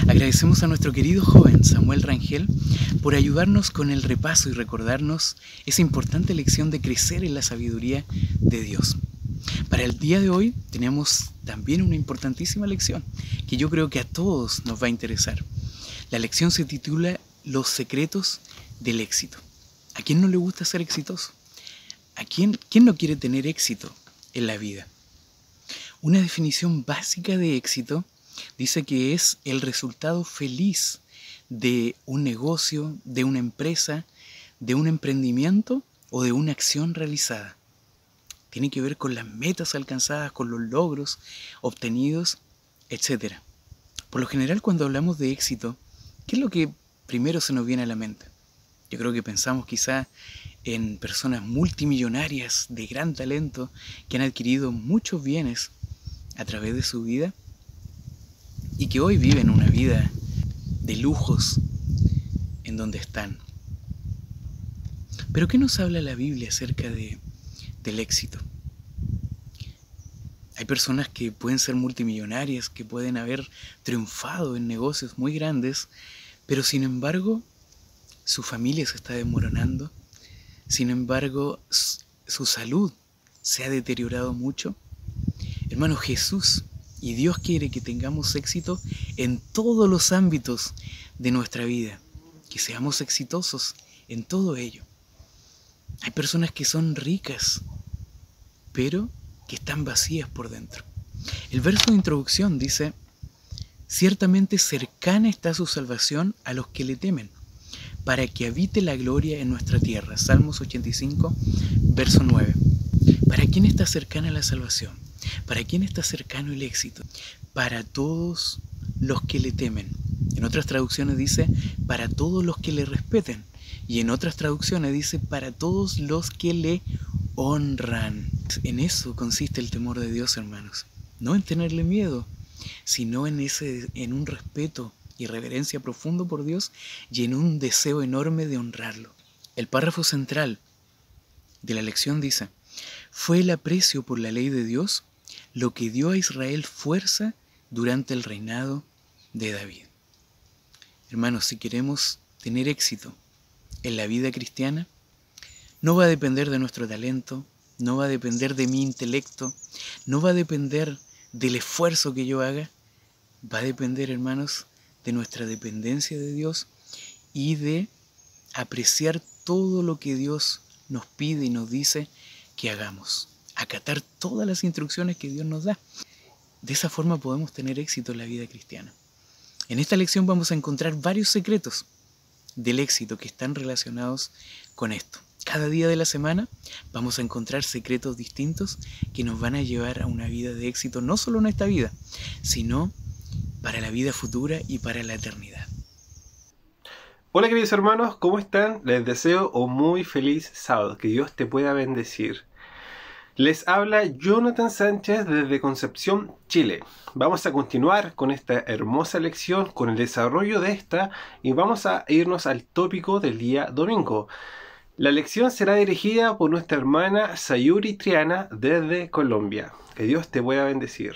Agradecemos a nuestro querido joven Samuel Rangel por ayudarnos con el repaso y recordarnos esa importante lección de crecer en la sabiduría de Dios. Para el día de hoy tenemos también una importantísima lección que yo creo que a todos nos va a interesar. La lección se titula Los secretos del éxito. ¿A quién no le gusta ser exitoso? ¿Quién no quiere tener éxito en la vida? Una definición básica de éxito dice que es el resultado feliz de un negocio, de una empresa, de un emprendimiento o de una acción realizada. Tiene que ver con las metas alcanzadas, con los logros obtenidos, etc. Por lo general, cuando hablamos de éxito, ¿qué es lo que primero se nos viene a la mente? Yo creo que pensamos quizá en personas multimillonarias de gran talento que han adquirido muchos bienes a través de su vida y que hoy viven una vida de lujos en donde están. Pero ¿qué nos habla la Biblia acerca del éxito? Hay personas que pueden ser multimillonarias, que pueden haber triunfado en negocios muy grandes, pero sin embargo su familia se está desmoronando, sin embargo su salud se ha deteriorado mucho. Hermano, Jesús y Dios quiere que tengamos éxito en todos los ámbitos de nuestra vida, que seamos exitosos en todo ello. Hay personas que son ricas, pero que están vacías por dentro. El verso de introducción dice: ciertamente cercana está su salvación a los que le temen, para que habite la gloria en nuestra tierra. Salmos 85, verso 9. ¿Para quién está cercana la salvación? ¿Para quién está cercano el éxito? Para todos los que le temen. En otras traducciones dice, para todos los que le respeten. Y en otras traducciones dice, para todos los que le honran. En eso consiste el temor de Dios, hermanos. No en tenerle miedo, sino en un respeto y reverencia profundo por Dios y en un deseo enorme de honrarlo. El párrafo central de la lección dice: fue el aprecio por la ley de Dios lo que dio a Israel fuerza durante el reinado de David. Hermanos, si queremos tener éxito en la vida cristiana, no va a depender de nuestro talento, no va a depender de mi intelecto, no va a depender del esfuerzo que yo haga, va a depender, hermanos, de nuestra dependencia de Dios y de apreciar todo lo que Dios nos pide y nos dice que hagamos, acatar todas las instrucciones que Dios nos da. De esa forma podemos tener éxito en la vida cristiana. En esta lección vamos a encontrar varios secretos del éxito que están relacionados con esto. Cada día de la semana vamos a encontrar secretos distintos que nos van a llevar a una vida de éxito, no solo en esta vida, sino para la vida futura y para la eternidad. Hola queridos hermanos, ¿cómo están? Les deseo un muy feliz sábado, que Dios te pueda bendecir. Les habla Jonathan Sánchez desde Concepción, Chile. Vamos a continuar con esta hermosa lección, con el desarrollo de esta, y vamos a irnos al tópico del día domingo. La lección será dirigida por nuestra hermana Sayuri Triana desde Colombia. Que Dios te pueda bendecir.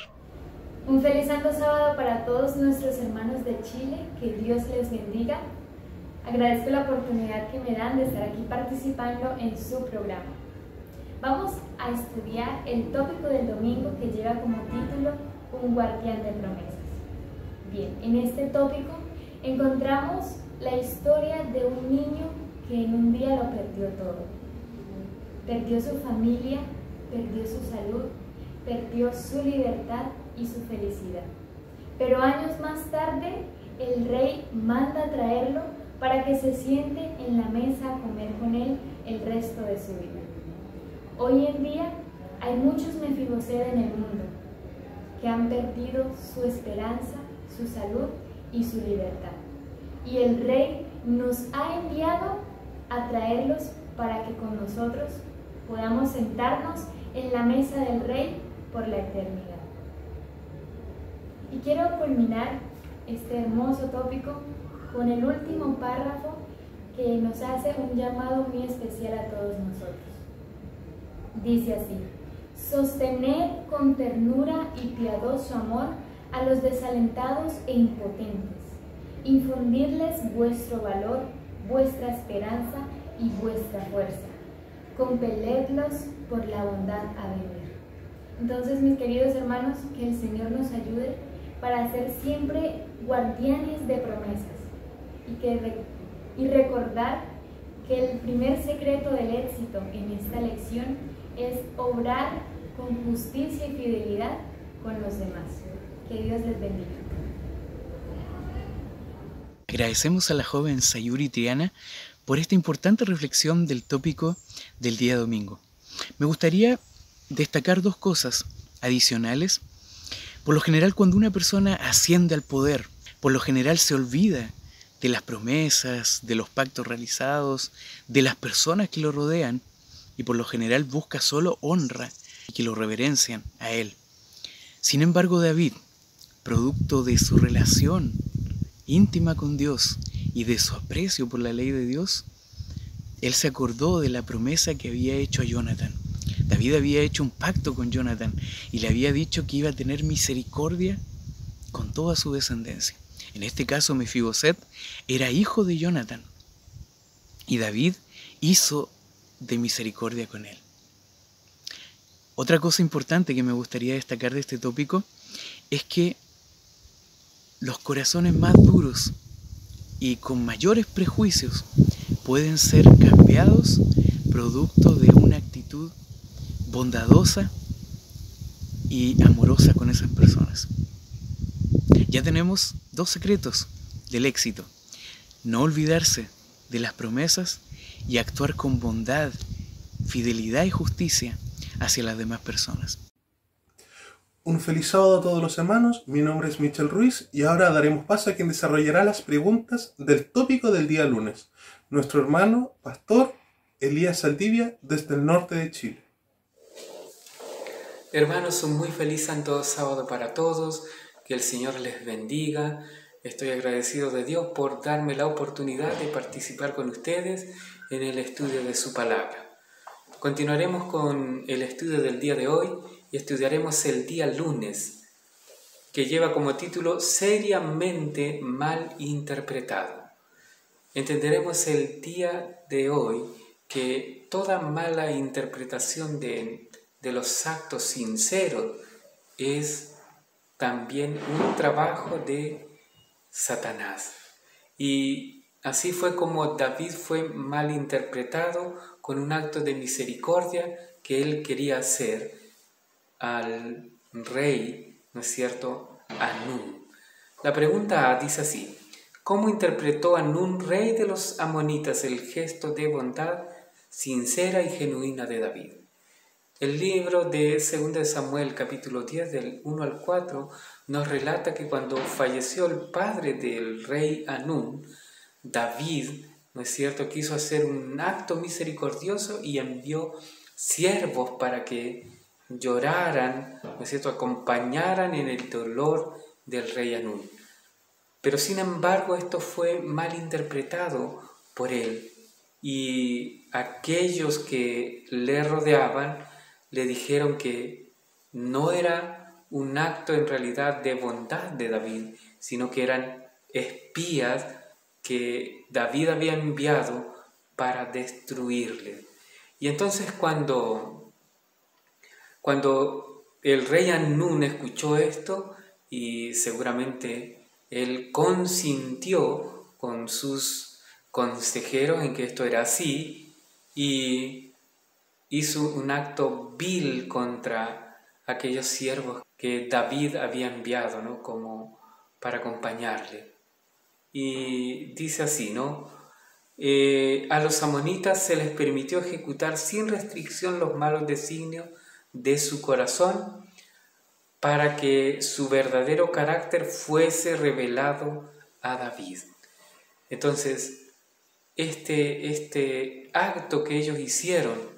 Un feliz santo sábado para todos nuestros hermanos de Chile, que Dios les bendiga. Agradezco la oportunidad que me dan de estar aquí participando en su programa. Vamos a estudiar el tópico del domingo que lleva como título Un guardián de promesas. Bien, en este tópico encontramos la historia de un niño que en un día lo perdió todo. Perdió su familia, perdió su salud, perdió su libertad y su felicidad. Pero años más tarde, el rey manda a traerlo para que se siente en la mesa a comer con él el resto de su vida. Hoy en día hay muchos Mefiboseth en el mundo que han perdido su esperanza, su salud y su libertad. Y el rey nos ha enviado a traerlos para que con nosotros podamos sentarnos en la mesa del rey por la eternidad. Y quiero culminar este hermoso tópico con el último párrafo que nos hace un llamado muy especial a todos nosotros. Dice así: sostened con ternura y piadoso amor a los desalentados e impotentes, infundirles vuestro valor, vuestra esperanza y vuestra fuerza, compeledlos por la bondad a venir. Entonces, mis queridos hermanos, que el Señor nos ayude para ser siempre guardianes de promesas y recordar que el primer secreto del éxito en esta lección es obrar con justicia y fidelidad con los demás. Que Dios les bendiga. Agradecemos a la joven Sayuri Triana por esta importante reflexión del tópico del día domingo. Me gustaría destacar dos cosas adicionales. Por lo general, cuando una persona asciende al poder, por lo general se olvida de las promesas, de los pactos realizados, de las personas que lo rodean, y por lo general busca solo honra y que lo reverencian a él. Sin embargo, David, producto de su relación íntima con Dios y de su aprecio por la ley de Dios, él se acordó de la promesa que había hecho a Jonathan. David había hecho un pacto con Jonathan y le había dicho que iba a tener misericordia con toda su descendencia. En este caso, Mefiboset era hijo de Jonathan y David hizo de misericordia con él. Otra cosa importante que me gustaría destacar de este tópico es que los corazones más duros y con mayores prejuicios pueden ser cambiados producto de una actitud bondadosa y amorosa con esas personas. Ya tenemos dos secretos del éxito: no olvidarse de las promesas y actuar con bondad, fidelidad y justicia hacia las demás personas. Un feliz sábado a todos los hermanos. Mi nombre es Michel Ruiz y ahora daremos paso a quien desarrollará las preguntas del tópico del día lunes, nuestro hermano pastor Elías Saldivia desde el norte de Chile. Hermanos, un muy feliz santo sábado para todos, que el Señor les bendiga. Estoy agradecido de Dios por darme la oportunidad de participar con ustedes en el estudio de su palabra. Continuaremos con el estudio del día de hoy y estudiaremos el día lunes, que lleva como título Seriamente mal interpretado. Entenderemos el día de hoy que toda mala interpretación de los actos sinceros es también un trabajo de Satanás. Y así fue como David fue mal interpretado con un acto de misericordia que él quería hacer al rey, ¿no es cierto?, Anún. La pregunta dice así: ¿cómo interpretó Anún, rey de los amonitas, el gesto de bondad sincera y genuina de David? El libro de 2 Samuel, capítulo 10, del 1 al 4, nos relata que cuando falleció el padre del rey Anún, David, ¿no es cierto?, quiso hacer un acto misericordioso y envió siervos para que lloraran, ¿no es cierto?, acompañaran en el dolor del rey Anún. Pero sin embargo esto fue mal interpretado por él, y aquellos que le rodeaban le dijeron que no era un acto en realidad de bondad de David, sino que eran espías que David había enviado para destruirle. Y entonces cuando el rey Anún escuchó esto, y seguramente él consintió con sus consejeros en que esto era así, y hizo un acto vil contra aquellos siervos que David había enviado, ¿no?, como para acompañarle. Y dice así, ¿no? A los amonitas se les permitió ejecutar sin restricción los malos designios de su corazón para que su verdadero carácter fuese revelado a David. Entonces, este acto que ellos hicieron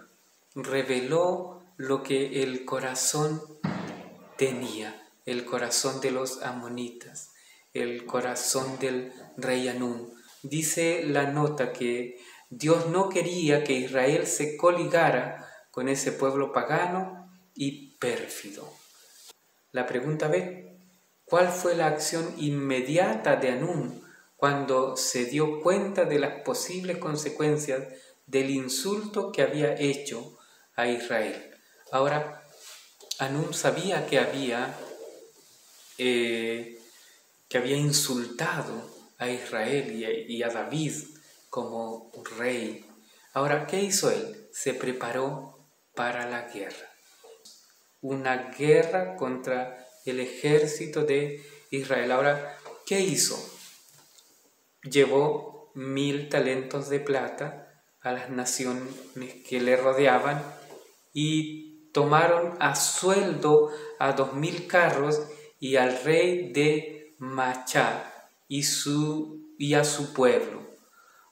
reveló lo que el corazón tenía, el corazón de los amonitas, el corazón del rey Anún. Dice la nota que Dios no quería que Israel se coligara con ese pueblo pagano y pérfido. La pregunta B: ¿cuál fue la acción inmediata de Anún cuando se dio cuenta de las posibles consecuencias del insulto que había hecho a Israel. Ahora, Hanún sabía que había insultado a Israel y a David como rey. Ahora, ¿qué hizo él? Se preparó para la guerra. Una guerra contra el ejército de Israel. Ahora, ¿qué hizo? Llevó 1000 talentos de plata a las naciones que le rodeaban y tomaron a sueldo a 2000 carros y al rey de Machá y a su pueblo,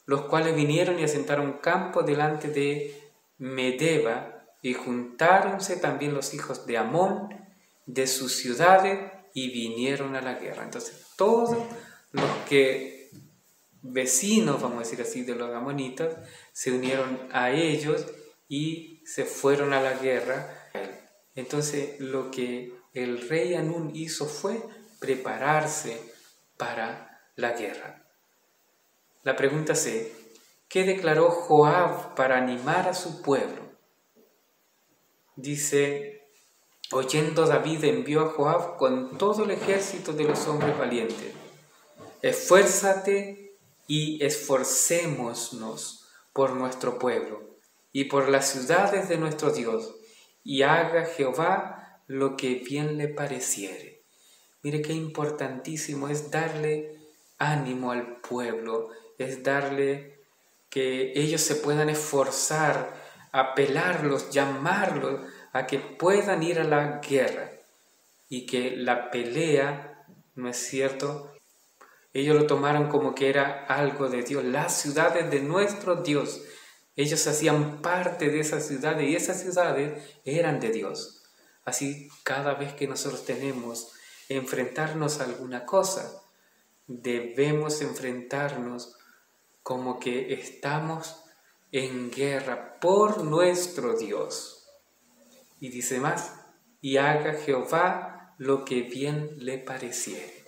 los cuales vinieron y asentaron campo delante de Medeba, y juntáronse también los hijos de Amón de sus ciudades y vinieron a la guerra. Entonces todos los que vecinos, vamos a decir así, de los amonitas, se unieron a ellos y se fueron a la guerra. Entonces lo que el rey Hanún hizo fue prepararse para la guerra. La pregunta es, ¿qué declaró Joab para animar a su pueblo? Dice, oyendo David envió a Joab con todo el ejército de los hombres valientes. Esfuérzate y esforcémonos por nuestro pueblo y por las ciudades de nuestro Dios, y haga Jehová lo que bien le pareciere. Mire qué importantísimo es darle ánimo al pueblo, es darle que ellos se puedan esforzar, apelarlos, llamarlos a que puedan ir a la guerra y que la pelea, ¿no es cierto?, ellos lo tomaron como que era algo de Dios, las ciudades de nuestro Dios. Ellos hacían parte de esas ciudades y esas ciudades eran de Dios. Así, cada vez que nosotros tenemos enfrentarnos a alguna cosa, debemos enfrentarnos como que estamos en guerra por nuestro Dios. Y dice más, y haga Jehová lo que bien le pareciere.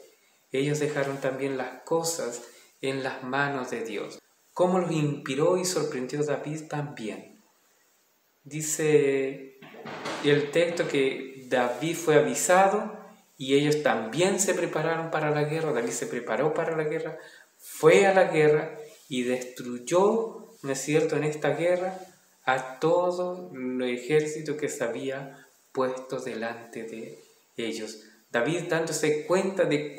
Ellos dejaron también las cosas en las manos de Dios. Cómo los inspiró y sorprendió David también. Dice el texto que David fue avisado y ellos también se prepararon para la guerra. David se preparó para la guerra, fue a la guerra y destruyó, ¿no es cierto?, en esta guerra a todo el ejército que se había puesto delante de ellos. David, dándose cuenta de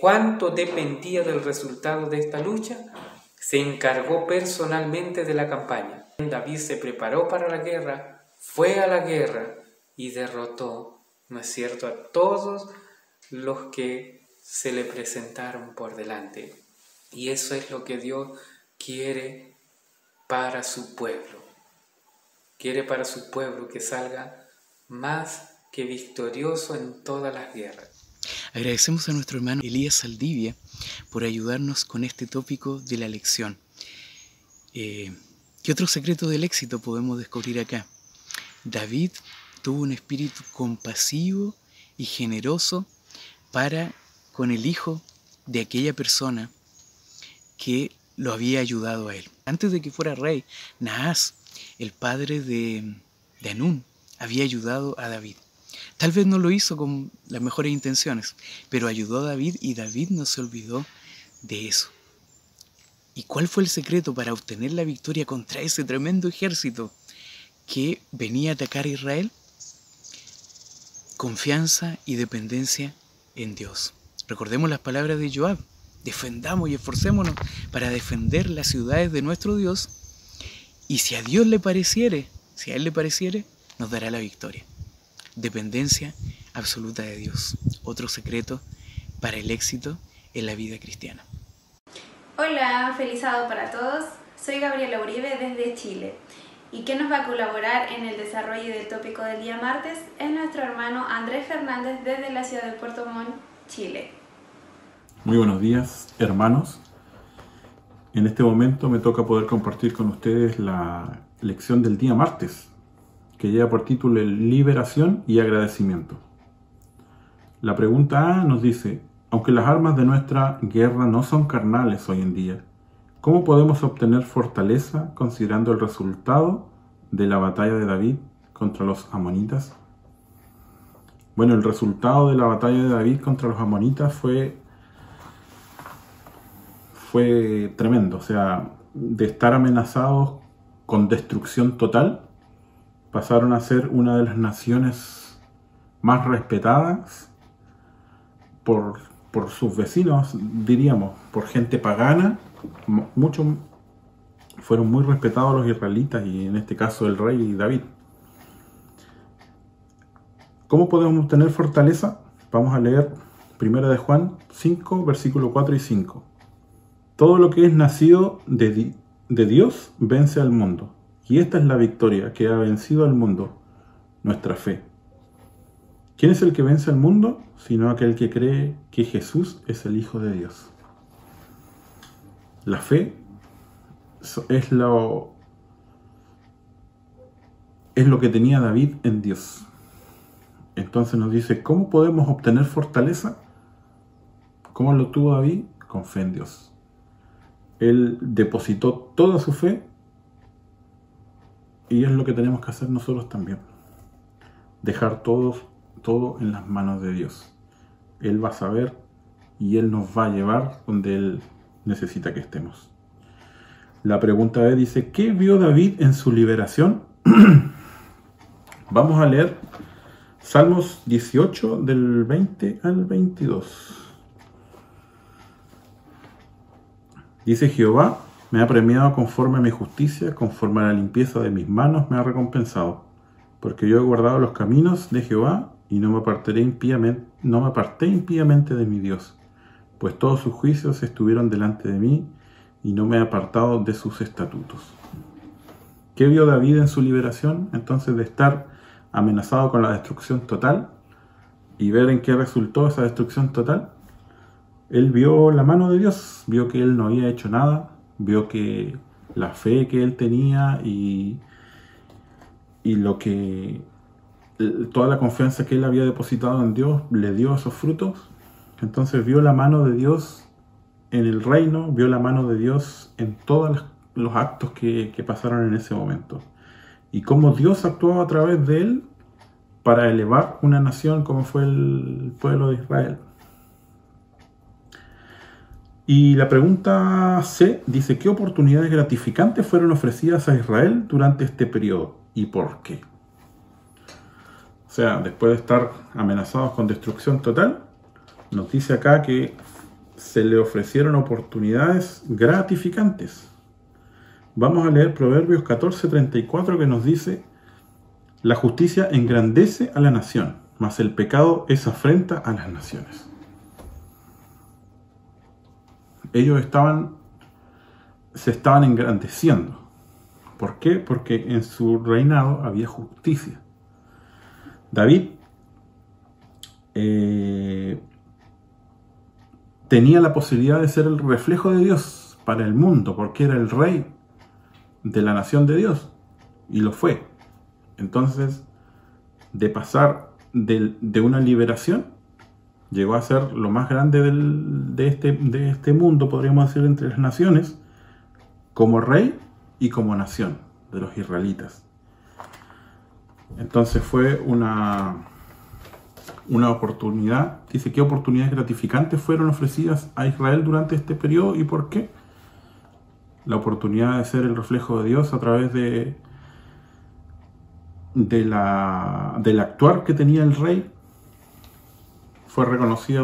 cuánto dependía del resultado de esta lucha, se encargó personalmente de la campaña. David se preparó para la guerra, fue a la guerra y derrotó, ¿no es cierto?, a todos los que se le presentaron por delante. Y eso es lo que Dios quiere para su pueblo. Quiere para su pueblo que salga más que victorioso en todas las guerras. Agradecemos a nuestro hermano Elías Saldivia por ayudarnos con este tópico de la lección. ¿Qué otro secreto del éxito podemos descubrir acá? David tuvo un espíritu compasivo y generoso para con el hijo de aquella persona que lo había ayudado a él. Antes de que fuera rey, Naas, el padre de Hanún, había ayudado a David. Tal vez no lo hizo con las mejores intenciones, pero ayudó a David y David no se olvidó de eso. ¿Y cuál fue el secreto para obtener la victoria contra ese tremendo ejército que venía a atacar a Israel? Confianza y dependencia en Dios. Recordemos las palabras de Joab. Defendamos y esforcémonos para defender las ciudades de nuestro Dios, y si a Dios le pareciere, si a Él le pareciere, nos dará la victoria. Dependencia absoluta de Dios. Otro secreto para el éxito en la vida cristiana. Hola, feliz sábado para todos. Soy Gabriela Uribe desde Chile. Y quien nos va a colaborar en el desarrollo del tópico del día martes es nuestro hermano Andrés Fernández desde la ciudad de Puerto Montt, Chile. Muy buenos días, hermanos. En este momento me toca poder compartir con ustedes la lección del día martes, que lleva por título Liberación y Agradecimiento. La pregunta A nos dice: aunque las armas de nuestra guerra no son carnales hoy en día, ¿cómo podemos obtener fortaleza considerando el resultado de la batalla de David contra los amonitas? Bueno, el resultado de la batalla de David contra los amonitas fue tremendo. O sea, de estar amenazados con destrucción total, pasaron a ser una de las naciones más respetadas por sus vecinos, diríamos, por gente pagana. Muchos fueron muy respetados los israelitas, y en este caso el rey David. ¿Cómo podemos obtener fortaleza? Vamos a leer 1 de Juan 5, versículos 4 y 5. Todo lo que es nacido de Dios vence al mundo. Y esta es la victoria que ha vencido al mundo, nuestra fe. ¿Quién es el que vence al mundo? Sino aquel que cree que Jesús es el Hijo de Dios. La fe es lo que tenía David en Dios. Entonces nos dice, ¿cómo podemos obtener fortaleza? ¿Cómo lo tuvo David? Con fe en Dios. Él depositó toda su fe, y es lo que tenemos que hacer nosotros también. Dejar todo en las manos de Dios. Él va a saber y Él nos va a llevar donde Él necesita que estemos. La pregunta B dice, ¿qué vio David en su liberación? Vamos a leer Salmos 18 del 20 al 22. Dice: Jehová me ha premiado conforme a mi justicia, conforme a la limpieza de mis manos me ha recompensado, porque yo he guardado los caminos de Jehová y no me aparté impíamente de mi Dios, pues todos sus juicios estuvieron delante de mí y no me he apartado de sus estatutos. ¿Qué vio David en su liberación? Entonces, de estar amenazado con la destrucción total y ver en qué resultó esa destrucción total, él vio la mano de Dios, vio que él no había hecho nada, vio que la fe que él tenía y toda la confianza que él había depositado en Dios le dio esos frutos. Entonces vio la mano de Dios en el reino, vio la mano de Dios en todos los actos que pasaron en ese momento, y cómo Dios actuaba a través de él para elevar una nación como fue el pueblo de Israel. Y la pregunta C dice: ¿qué oportunidades gratificantes fueron ofrecidas a Israel durante este periodo y por qué? O sea, después de estar amenazados con destrucción total, nos dice acá que se le ofrecieron oportunidades gratificantes. Vamos a leer Proverbios 14:34, que nos dice: la justicia engrandece a la nación, mas el pecado es afrenta a las naciones. Ellos se estaban engrandeciendo. ¿Por qué? Porque en su reinado había justicia. David tenía la posibilidad de ser el reflejo de Dios para el mundo, porque era el rey de la nación de Dios, y lo fue. Entonces, de pasar de una liberación, llegó a ser lo más grande de este mundo, podríamos decir, entre las naciones, como rey y como nación de los israelitas. Entonces fue una oportunidad. Dice: ¿qué oportunidades gratificantes fueron ofrecidas a Israel durante este periodo y por qué? La oportunidad de ser el reflejo de Dios a través del actuar que tenía el rey fue reconocida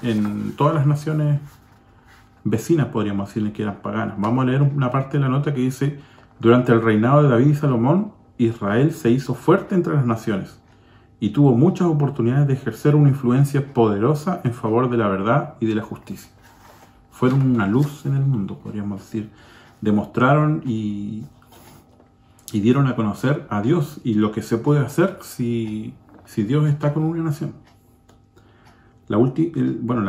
en todas las naciones vecinas, podríamos decirle, que eran paganas. Vamos a leer una parte de la nota que dice: durante el reinado de David y Salomón, Israel se hizo fuerte entre las naciones y tuvo muchas oportunidades de ejercer una influencia poderosa en favor de la verdad y de la justicia. Fueron una luz en el mundo, podríamos decir. Demostraron y dieron a conocer a Dios y lo que se puede hacer si Dios está con una nación. La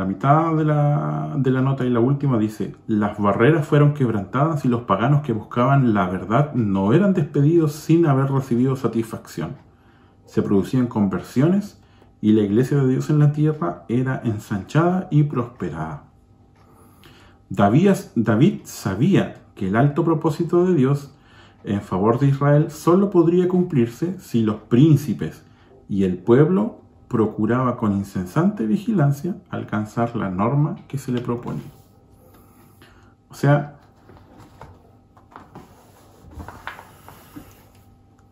mitad de la nota y la última dice: las barreras fueron quebrantadas y los paganos que buscaban la verdad no eran despedidos sin haber recibido satisfacción. Se producían conversiones y la iglesia de Dios en la tierra era ensanchada y prosperada. David sabía que el alto propósito de Dios en favor de Israel solo podría cumplirse si los príncipes y el pueblo procuraba con incesante vigilancia alcanzar la norma que se le proponía. O sea,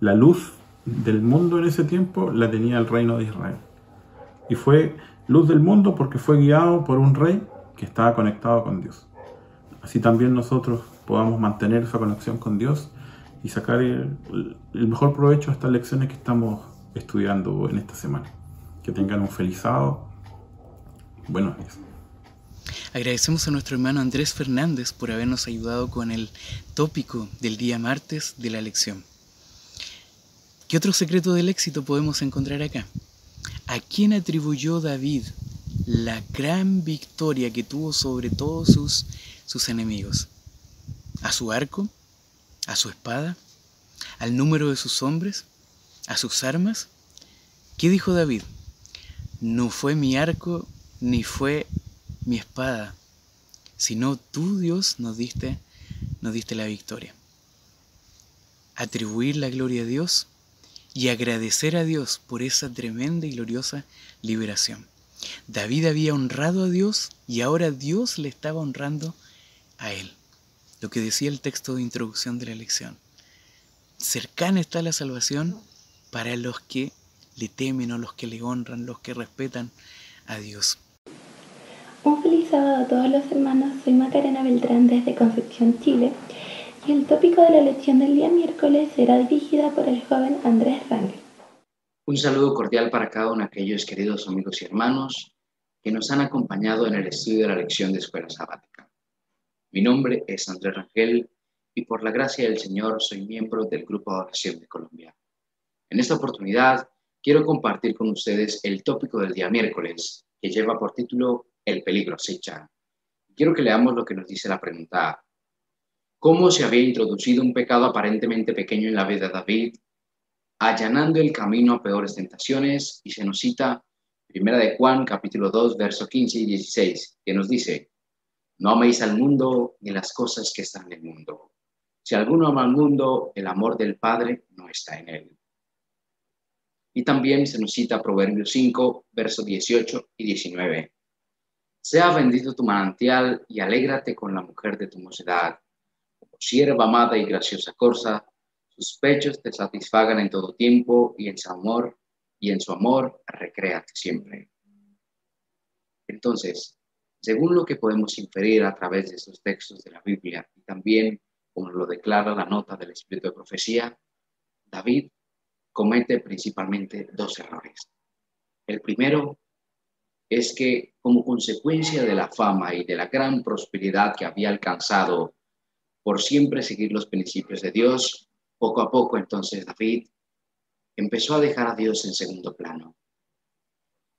la luz del mundo en ese tiempo la tenía el reino de Israel. Y fue luz del mundo porque fue guiado por un rey que estaba conectado con Dios. Así también nosotros podamos mantener esa conexión con Dios y sacar el mejor provecho a estas lecciones que estamos estudiando en esta semana. Que tengan un feliz sábado. Buenos días. Agradecemos a nuestro hermano Andrés Fernández por habernos ayudado con el tópico del día martes de la lección. ¿Qué otro secreto del éxito podemos encontrar acá? ¿A quién atribuyó David la gran victoria que tuvo sobre todos sus enemigos? ¿A su arco? ¿A su espada? ¿Al número de sus hombres? ¿A sus armas? ¿Qué dijo David? No fue mi arco ni fue mi espada, sino tú, Dios, nos diste la victoria. Atribuir la gloria a Dios y agradecer a Dios por esa tremenda y gloriosa liberación. David había honrado a Dios y ahora Dios le estaba honrando a él. Lo que decía el texto de introducción de la lección. Cercana está la salvación para los que le temen o los que le honran, los que respetan a Dios. Un feliz sábado a todos los hermanos. Soy Macarena Beltrán desde Concepción, Chile, y el tópico de la lección del día miércoles será dirigida por el joven Andrés Rangel. Un saludo cordial para cada uno de aquellos queridos amigos y hermanos que nos han acompañado en el estudio de la lección de Escuela Sabática. Mi nombre es Andrés Rangel y por la gracia del Señor soy miembro del Grupo de Oración de Colombia. En esta oportunidad quiero compartir con ustedes el tópico del día miércoles que lleva por título El peligro acecha. Quiero que leamos lo que nos dice la pregunta A. ¿Cómo se había introducido un pecado aparentemente pequeño en la vida de David, allanando el camino a peores tentaciones? Y se nos cita 1 de Juan, capítulo 2, versos 15 y 16, que nos dice: no améis al mundo ni las cosas que están en el mundo. Si alguno ama al mundo, el amor del Padre no está en él. Y también se nos cita Proverbios 5, versos 18 y 19. Sea bendito tu manantial y alégrate con la mujer de tu mocedad. Como sierva amada y graciosa corza, sus pechos te satisfagan en todo tiempo y en su amor recréate siempre. Entonces, según lo que podemos inferir a través de estos textos de la Biblia y también como lo declara la nota del Espíritu de Profecía, David comete principalmente dos errores. El primero es que como consecuencia de la fama y de la gran prosperidad que había alcanzado por siempre seguir los principios de Dios, poco a poco entonces David empezó a dejar a Dios en segundo plano.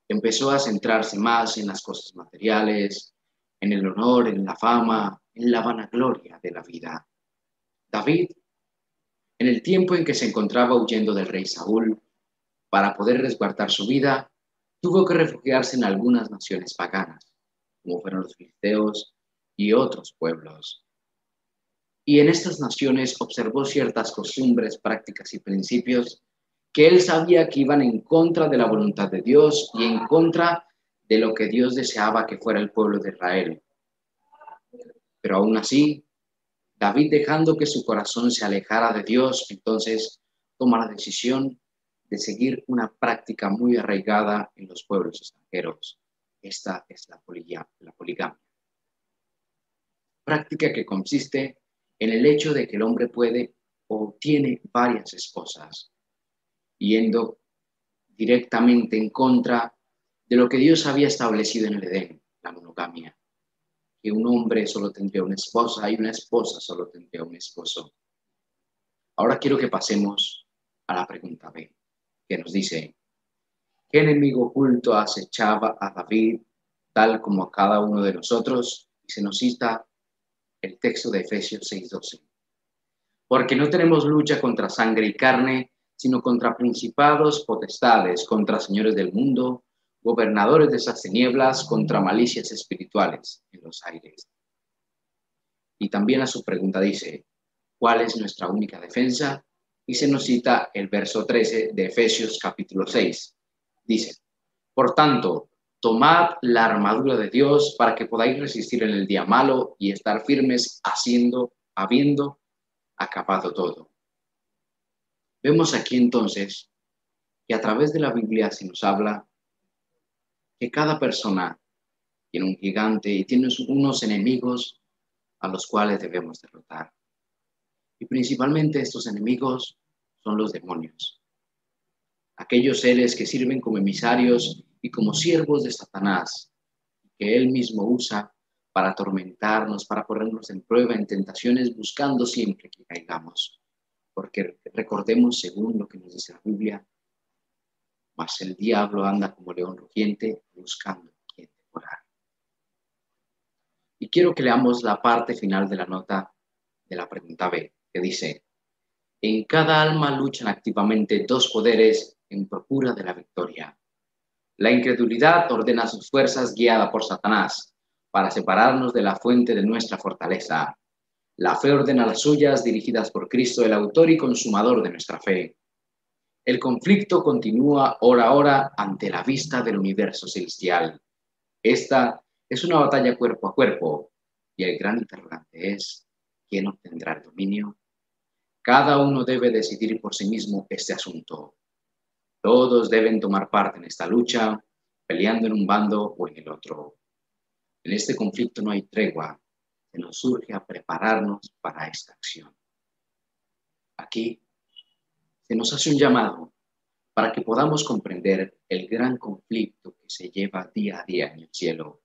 Empezó a centrarse más en las cosas materiales, en el honor, en la fama, en la vanagloria de la vida. David, en el tiempo en que se encontraba huyendo del rey Saúl, para poder resguardar su vida, tuvo que refugiarse en algunas naciones paganas, como fueron los filisteos y otros pueblos. Y en estas naciones observó ciertas costumbres, prácticas y principios que él sabía que iban en contra de la voluntad de Dios y en contra de lo que Dios deseaba que fuera el pueblo de Israel. Pero aún así, David, dejando que su corazón se alejara de Dios, entonces toma la decisión de seguir una práctica muy arraigada en los pueblos extranjeros. Esta es la poligamia. Práctica que consiste en el hecho de que el hombre puede o tiene varias esposas, yendo directamente en contra de lo que Dios había establecido en el Edén, la monogamia, que un hombre solo tendría una esposa y una esposa solo tendría un esposo. Ahora quiero que pasemos a la pregunta B, que nos dice: ¿qué enemigo oculto acechaba a David tal como a cada uno de nosotros? Y se nos cita el texto de Efesios 6:12. Porque no tenemos lucha contra sangre y carne, sino contra principados, potestades, contra señores del mundo, gobernadores de esas tinieblas, contra malicias espirituales en los aires. Y también a su pregunta dice, ¿cuál es nuestra única defensa? Y se nos cita el verso 13 de Efesios capítulo 6. Dice, por tanto, tomad la armadura de Dios para que podáis resistir en el día malo y estar firmes habiendo acabado todo. Vemos aquí entonces que a través de la Biblia se nos habla que cada persona tiene un gigante y tiene unos enemigos a los cuales debemos derrotar. Y principalmente estos enemigos son los demonios. Aquellos seres que sirven como emisarios y como siervos de Satanás, que él mismo usa para atormentarnos, para ponernos en prueba, en tentaciones, buscando siempre que caigamos. Porque recordemos, según lo que nos dice la Biblia, mas el diablo anda como león rugiente buscando a quien devorar. Y quiero que leamos la parte final de la nota de la pregunta B, que dice, en cada alma luchan activamente dos poderes en procura de la victoria. La incredulidad ordena sus fuerzas guiada por Satanás para separarnos de la fuente de nuestra fortaleza. La fe ordena las suyas dirigidas por Cristo, el autor y consumador de nuestra fe. El conflicto continúa hora a hora ante la vista del universo celestial. Esta es una batalla cuerpo a cuerpo y el gran interrogante es, ¿quién obtendrá el dominio? Cada uno debe decidir por sí mismo este asunto. Todos deben tomar parte en esta lucha, peleando en un bando o en el otro. En este conflicto no hay tregua, se nos urge a prepararnos para esta acción. Aquí se nos hace un llamado para que podamos comprender el gran conflicto que se lleva día a día en el cielo.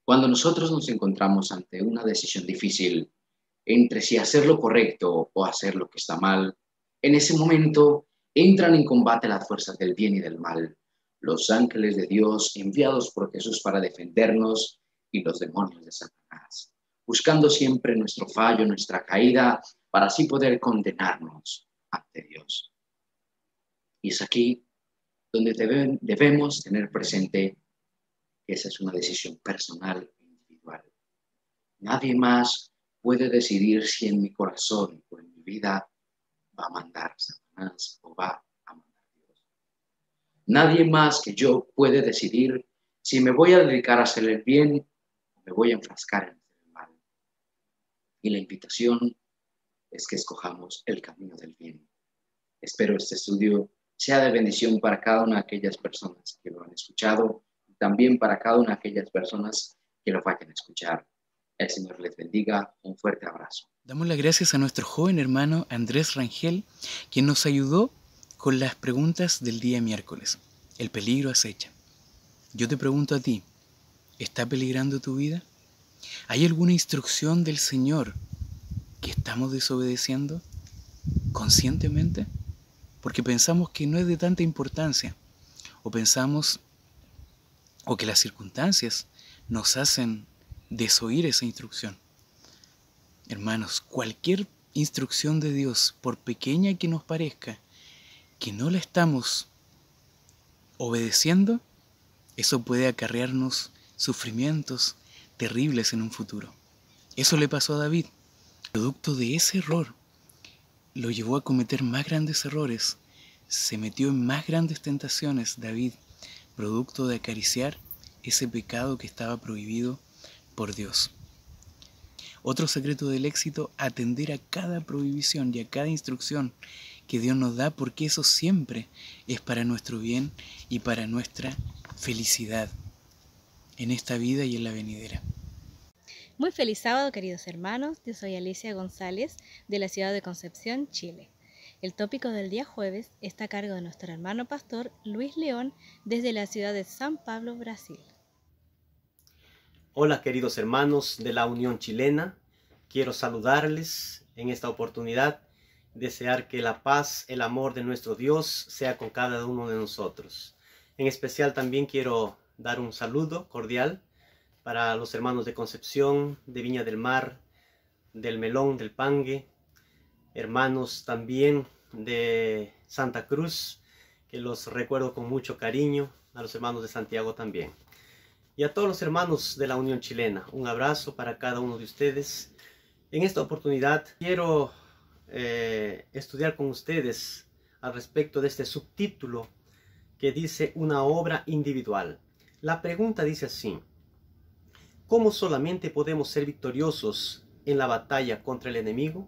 Cuando nosotros nos encontramos ante una decisión difícil entre si hacer lo correcto o hacer lo que está mal, en ese momento entran en combate las fuerzas del bien y del mal, los ángeles de Dios enviados por Jesús para defendernos y los demonios de Satanás, buscando siempre nuestro fallo, nuestra caída, para así poder condenarnos ante Dios. Y es aquí donde debemos tener presente que esa es una decisión personal e individual. Nadie más puede decidir si en mi corazón o en mi vida va a mandar Satanás o va a mandar Dios. Nadie más que yo puede decidir si me voy a dedicar a hacer el bien o me voy a enfrascar en hacer el mal. Y la invitación es que escojamos el camino del bien. Espero este estudio sea de bendición para cada una de aquellas personas que lo han escuchado y también para cada una de aquellas personas que lo vayan a escuchar. El Señor les bendiga. Un fuerte abrazo. Damos las gracias a nuestro joven hermano Andrés Rangel, quien nos ayudó con las preguntas del día miércoles. El peligro acecha. Yo te pregunto a ti, ¿está peligrando tu vida? ¿Hay alguna instrucción del Señor que estamos desobedeciendo conscientemente? Porque pensamos que no es de tanta importancia, o pensamos, o que las circunstancias nos hacen desoír esa instrucción. Hermanos, cualquier instrucción de Dios, por pequeña que nos parezca, que no la estamos obedeciendo, eso puede acarrearnos sufrimientos terribles en un futuro. Eso le pasó a David. Producto de ese error, lo llevó a cometer más grandes errores, se metió en más grandes tentaciones, David, producto de acariciar ese pecado que estaba prohibido por Dios. Otro secreto del éxito, atender a cada prohibición y a cada instrucción que Dios nos da, porque eso siempre es para nuestro bien y para nuestra felicidad en esta vida y en la venidera. Muy feliz sábado, queridos hermanos. Yo soy Alicia González, de la ciudad de Concepción, Chile. El tópico del día jueves está a cargo de nuestro hermano pastor Luis León, desde la ciudad de San Pablo, Brasil. Hola, queridos hermanos de la Unión Chilena. Quiero saludarles en esta oportunidad, desear que la paz, el amor de nuestro Dios sea con cada uno de nosotros. En especial también quiero dar un saludo cordial para los hermanos de Concepción, de Viña del Mar, del Melón, del Pangue, hermanos también de Santa Cruz, que los recuerdo con mucho cariño, a los hermanos de Santiago también. Y a todos los hermanos de la Unión Chilena, un abrazo para cada uno de ustedes. En esta oportunidad quiero estudiar con ustedes al respecto de este subtítulo que dice una obra individual. La pregunta dice así: ¿cómo solamente podemos ser victoriosos en la batalla contra el enemigo?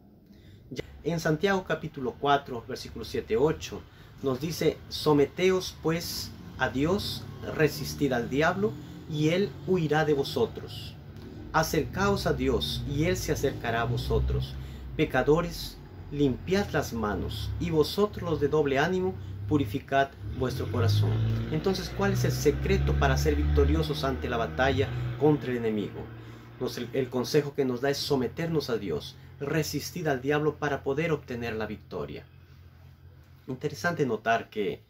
En Santiago capítulo 4, versículos 7-8 nos dice: someteos pues a Dios, resistid al diablo y él huirá de vosotros. Acercaos a Dios y él se acercará a vosotros. Pecadores, limpiad las manos, y vosotros los de doble ánimo, purificad vuestro corazón. Entonces, ¿cuál es el secreto para ser victoriosos ante la batalla contra el enemigo? El consejo que nos da es someternos a Dios, resistir al diablo para poder obtener la victoria. Interesante notar que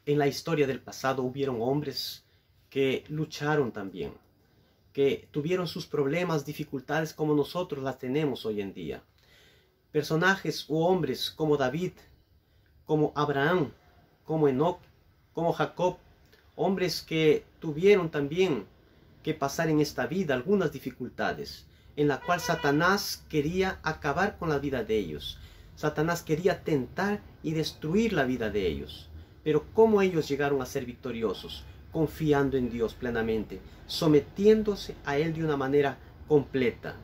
en la historia del pasado hubieron hombres que lucharon también, que tuvieron sus problemas, dificultades como nosotros las tenemos hoy en día. Personajes u hombres como David, como Abraham, como Enoc, como Jacob, hombres que tuvieron también que pasar en esta vida algunas dificultades, en la cual Satanás quería acabar con la vida de ellos. Satanás quería tentar y destruir la vida de ellos. Pero ¿cómo ellos llegaron a ser victoriosos? Confiando en Dios plenamente, sometiéndose a Él de una manera completa.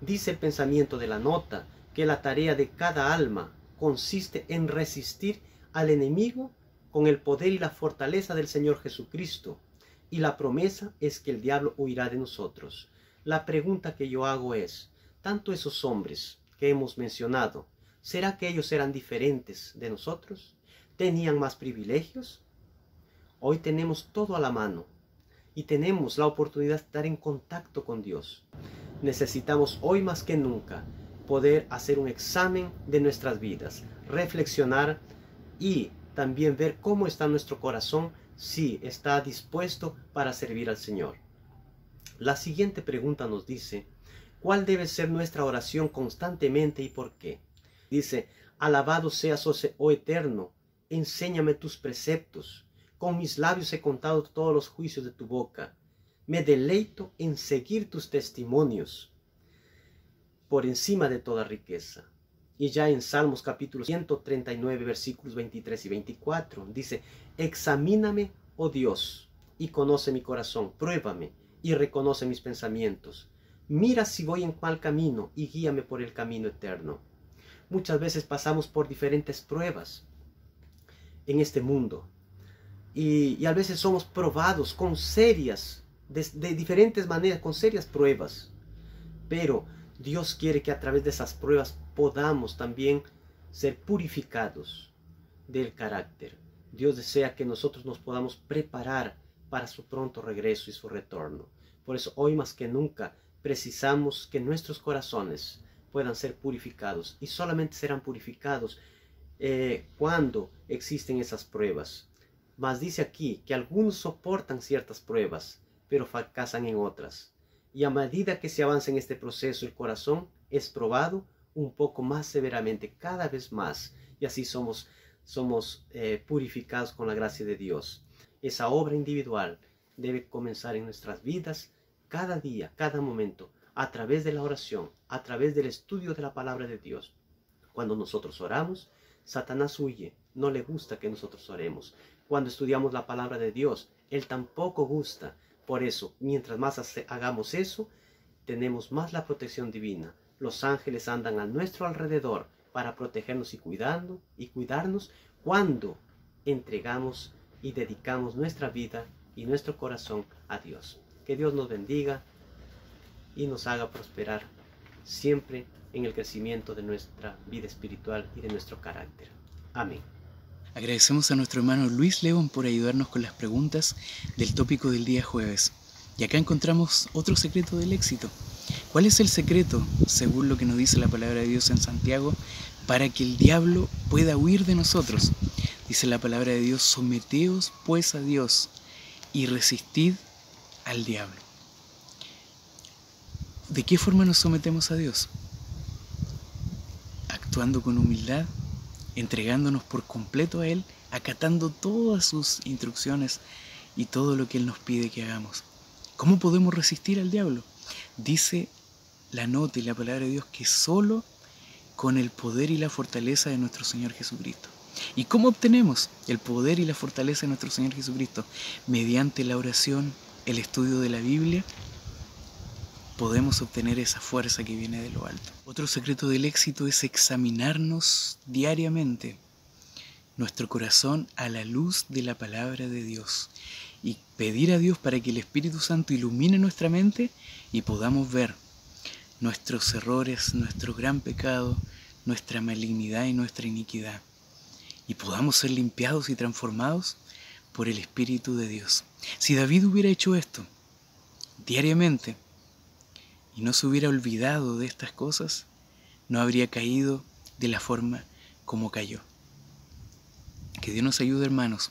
Dice el pensamiento de la nota que la tarea de cada alma consiste en resistir al enemigo con el poder y la fortaleza del Señor Jesucristo. Y la promesa es que el diablo huirá de nosotros. La pregunta que yo hago es, tanto esos hombres que hemos mencionado, ¿será que ellos eran diferentes de nosotros? ¿Tenían más privilegios? Hoy tenemos todo a la mano y tenemos la oportunidad de estar en contacto con Dios. Necesitamos hoy más que nunca poder hacer un examen de nuestras vidas, reflexionar y también ver cómo está nuestro corazón, si está dispuesto para servir al Señor. La siguiente pregunta nos dice: ¿cuál debe ser nuestra oración constantemente y por qué? Dice: alabado seas, oh Eterno, enséñame tus preceptos. Con mis labios he contado todos los juicios de tu boca. Me deleito en seguir tus testimonios por encima de toda riqueza. Y ya en Salmos capítulo 139, versículos 23 y 24, dice: examíname, oh Dios, y conoce mi corazón, pruébame y reconoce mis pensamientos. Mira si voy en cuál camino y guíame por el camino eterno. Muchas veces pasamos por diferentes pruebas en este mundo. Y a veces somos probados con serias, de diferentes maneras, con serias pruebas. Pero Dios quiere que a través de esas pruebas podamos también ser purificados del carácter. Dios desea que nosotros nos podamos preparar para su pronto regreso y su retorno. Por eso hoy más que nunca precisamos que nuestros corazones puedan ser purificados. Y solamente serán purificados cuando existen esas pruebas. Mas dice aquí que algunos soportan ciertas pruebas, pero fracasan en otras. Y a medida que se avanza en este proceso, el corazón es probado un poco más severamente, cada vez más. Y así somos purificados con la gracia de Dios. Esa obra individual debe comenzar en nuestras vidas, cada día, cada momento, a través de la oración, a través del estudio de la palabra de Dios. Cuando nosotros oramos, Satanás huye, no le gusta que nosotros oremos. Cuando estudiamos la palabra de Dios, Él tampoco gusta. Por eso, mientras más hagamos eso, tenemos más la protección divina. Los ángeles andan a nuestro alrededor para protegernos y cuidarnos cuando entregamos y dedicamos nuestra vida y nuestro corazón a Dios. Que Dios nos bendiga y nos haga prosperar siempre en el crecimiento de nuestra vida espiritual y de nuestro carácter. Amén. Agradecemos a nuestro hermano Luis León por ayudarnos con las preguntas del tópico del día jueves. Y acá encontramos otro secreto del éxito. ¿Cuál es el secreto, según lo que nos dice la palabra de Dios en Santiago, para que el diablo pueda huir de nosotros? Dice la palabra de Dios: someteos pues a Dios y resistid al diablo. ¿De qué forma nos sometemos a Dios? Actuando con humildad, entregándonos por completo a Él, acatando todas sus instrucciones y todo lo que Él nos pide que hagamos. ¿Cómo podemos resistir al diablo? Dice la nota y la palabra de Dios que solo con el poder y la fortaleza de nuestro Señor Jesucristo. ¿Y cómo obtenemos el poder y la fortaleza de nuestro Señor Jesucristo? Mediante la oración, el estudio de la Biblia, podemos obtener esa fuerza que viene de lo alto. Otro secreto del éxito es examinarnos diariamente nuestro corazón a la luz de la palabra de Dios y pedir a Dios para que el Espíritu Santo ilumine nuestra mente y podamos ver nuestros errores, nuestro gran pecado, nuestra malignidad y nuestra iniquidad, y podamos ser limpiados y transformados por el Espíritu de Dios. Si David hubiera hecho esto diariamente y no se hubiera olvidado de estas cosas, no habría caído de la forma como cayó. Que Dios nos ayude, hermanos,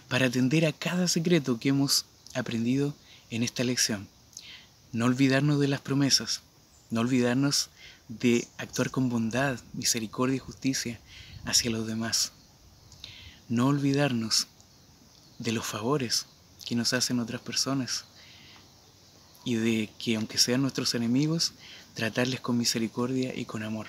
para atender a cada secreto que hemos aprendido en esta lección. No olvidarnos de las promesas, no olvidarnos de actuar con bondad, misericordia y justicia hacia los demás. No olvidarnos de los favores que nos hacen otras personas y de que, aunque sean nuestros enemigos, tratarles con misericordia y con amor.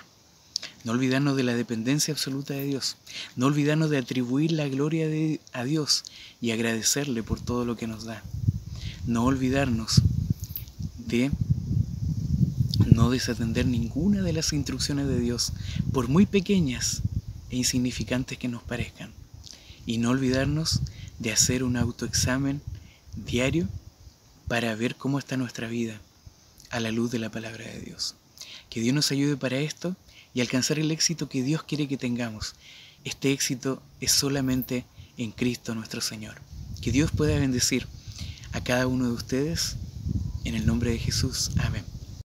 No olvidarnos de la dependencia absoluta de Dios. No olvidarnos de atribuir la gloria a Dios y agradecerle por todo lo que nos da. No olvidarnos de no desatender ninguna de las instrucciones de Dios, por muy pequeñas e insignificantes que nos parezcan. Y no olvidarnos de hacer un autoexamen diario para ver cómo está nuestra vida a la luz de la palabra de Dios. Que Dios nos ayude para esto y alcanzar el éxito que Dios quiere que tengamos. Este éxito es solamente en Cristo nuestro Señor. Que Dios pueda bendecir a cada uno de ustedes en el nombre de Jesús. Amén.